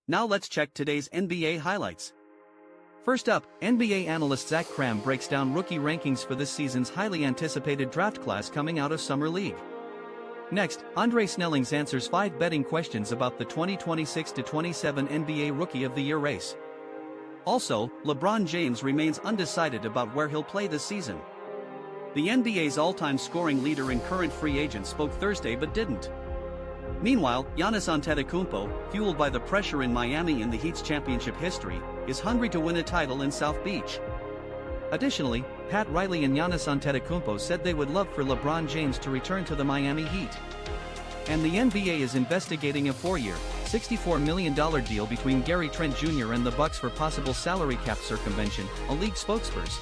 Now let's check today's NBA highlights. First up, NBA analyst Zach Kram breaks down rookie rankings for this season's highly anticipated draft class coming out of Summer League. Next, Andre Snellings answers 5 betting questions about the 2026-27 NBA Rookie of the Year race. Also, LeBron James remains undecided about where he'll play this season. The NBA's all-time scoring leader and current free agent spoke Thursday but didn't. Meanwhile, Giannis Antetokounmpo, fueled by the pressure in Miami in the Heat's championship history, is hungry to win a title in South Beach. Additionally, Pat Riley and Giannis Antetokounmpo said they would love for LeBron James to return to the Miami Heat. And the NBA is investigating a 4-year, $64 million deal between Gary Trent Jr. and the Bucks for possible salary cap circumvention, a league spokesperson.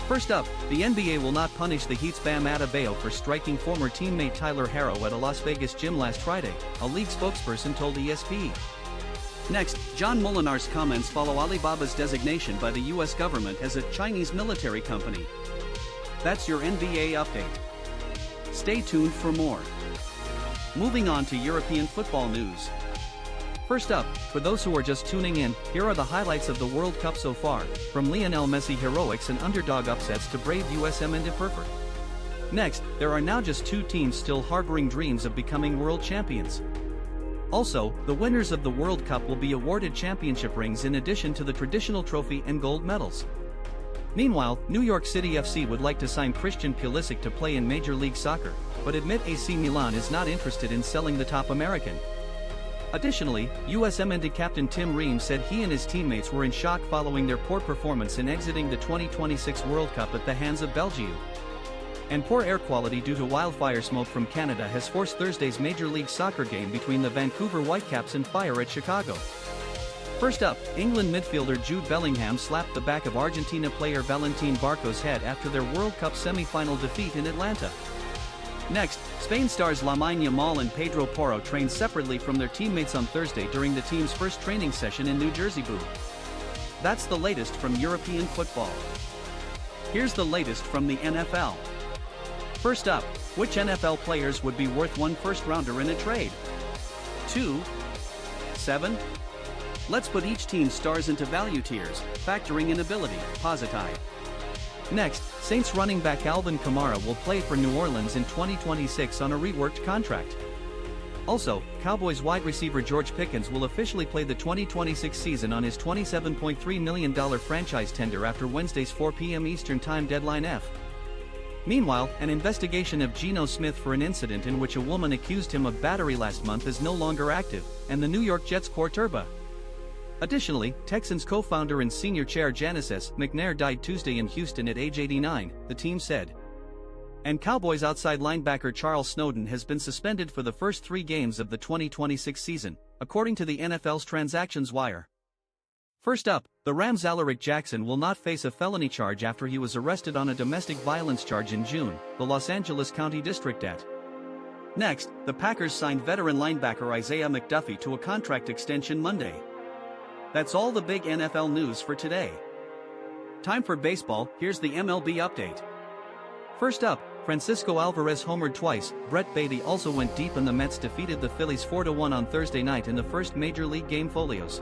First up, the NBA will not punish the Heat's Bam Adebayo for striking former teammate Tyler Herro at a Las Vegas gym last Friday, a league spokesperson told ESPN. Next, John Molinar's comments follow Alibaba's designation by the US government as a Chinese military company. That's your NBA update. Stay tuned for more. Moving on to European football news. First up, for those who are just tuning in, here are the highlights of the World Cup so far, from Lionel Messi heroics and underdog upsets to brave USM and Perfect. Next, there are now just 2 teams still harboring dreams of becoming world champions. Also, the winners of the World Cup will be awarded championship rings in addition to the traditional trophy and gold medals. Meanwhile, New York City FC would like to sign Christian Pulisic to play in Major League Soccer, but admit AC Milan is not interested in selling the top American. Additionally, USM captain Tim Ream said he and his teammates were in shock following their poor performance in exiting the 2026 World Cup at the hands of Belgium. And poor air quality due to wildfire smoke from Canada has forced Thursday's Major League Soccer game between the Vancouver Whitecaps and Fire at Chicago. First up, England midfielder Jude Bellingham slapped the back of Argentina player Valentin Barco's head after their World Cup semi-final defeat in Atlanta. Next, Spain stars Lamine Yamal and Pedro Porro trained separately from their teammates on Thursday during the team's first training session in New Jersey. That's the latest from European football. Here's the latest from the NFL. First up, which NFL players would be worth 1 first-rounder in a trade? 2? 7? Let's put each team's stars into value tiers, factoring in ability, positive. Next, Saints running back Alvin Kamara will play for New Orleans in 2026 on a reworked contract. Also, Cowboys wide receiver George Pickens will officially play the 2026 season on his $27.3 million franchise tender after Wednesday's 4 p.m. Eastern Time deadline F. Meanwhile, an investigation of Geno Smith for an incident in which a woman accused him of battery last month is no longer active, and the New York Jets core turba. Additionally, Texans co-founder and senior chair Janice S. McNair died Tuesday in Houston at age 89, the team said. And Cowboys outside linebacker Charles Snowden has been suspended for the first 3 games of the 2026 season, according to the NFL's Transactions Wire. First up, the Rams' Alaric Jackson will not face a felony charge after he was arrested on a domestic violence charge in June, the Los Angeles County District at. Next, the Packers signed veteran linebacker Isaiah McDuffie to a contract extension Monday. That's all the big NFL news for today. Time for baseball, here's the MLB update. First up, Francisco Alvarez homered twice. Brett Baty also went deep and the Mets defeated the Phillies 4-1 on Thursday night in the first Major League game folios.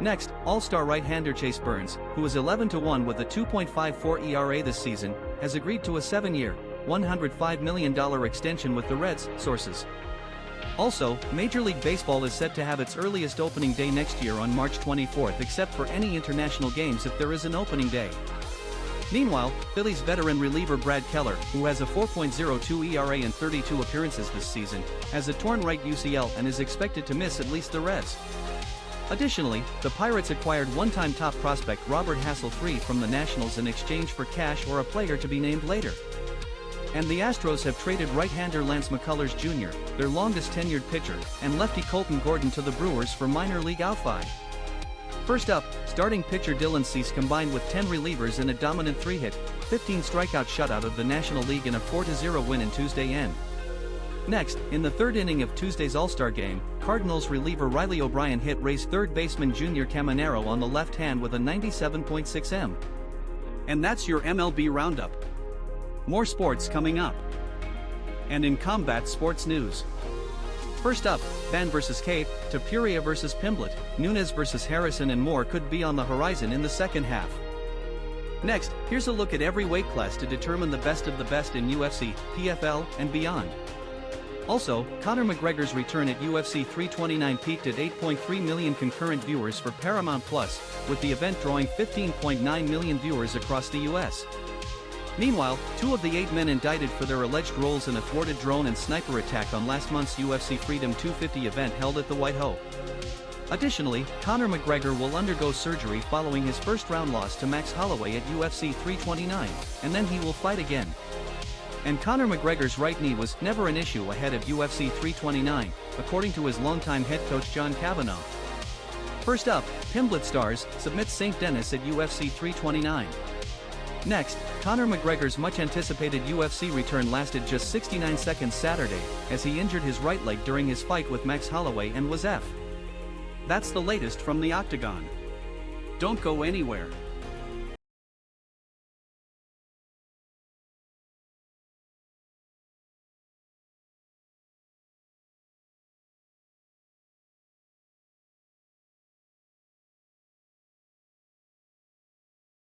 Next, All-Star right-hander Chase Burns, who is 11-1 with a 2.54 ERA this season, has agreed to a 7-year, $105 million extension with the Reds, sources. Also, Major League Baseball is set to have its earliest opening day next year on March 24th except for any international games if there is an opening day. Meanwhile, Phillies veteran reliever Brad Keller, who has a 4.02 ERA in 32 appearances this season, has a torn right UCL and is expected to miss at least the Reds. Additionally, the Pirates acquired one-time top prospect Robert Hassel III from the Nationals in exchange for cash or a player to be named later. And the Astros have traded right-hander Lance McCullers Jr., their longest-tenured pitcher, and lefty Colton Gordon to the Brewers for minor league outfield. First up, starting pitcher Dylan Cease combined with 10 relievers in a dominant 3-hit, 15-strikeout shutout of the National League in a 4-0 win in Tuesday end. Next, in the 3rd inning of Tuesday's All-Star game, Cardinals reliever Riley O'Brien hit Rays third baseman Junior Caminero on the left hand with a 97.6 m. And that's your MLB roundup. More sports coming up. And in combat sports news, First up, Van vs. Cave, Topuria vs. Pimblett, Nunes vs. Harrison and more could be on the horizon in the second half. Next, here's a look at every weight class to determine the best of the best in UFC, PFL, and beyond. Also, Conor McGregor's return at UFC 329 peaked at 8.3 million concurrent viewers for Paramount+, with the event drawing 15.9 million viewers across the US. Meanwhile, 2 of the 8 men indicted for their alleged roles in a thwarted drone and sniper attack on last month's UFC Freedom 250 event held at the White Hope. Additionally, Conor McGregor will undergo surgery following his first-round loss to Max Holloway at UFC 329, and then he will fight again. And Conor McGregor's right knee was never an issue ahead of UFC 329, according to his longtime head coach John Kavanagh. First up, Pimblett stars, submits St. Denis at UFC 329. Next, Conor McGregor's much-anticipated UFC return lasted just 69 seconds Saturday, as he injured his right leg during his fight with Max Holloway and was F. That's the latest from the Octagon. Don't go anywhere.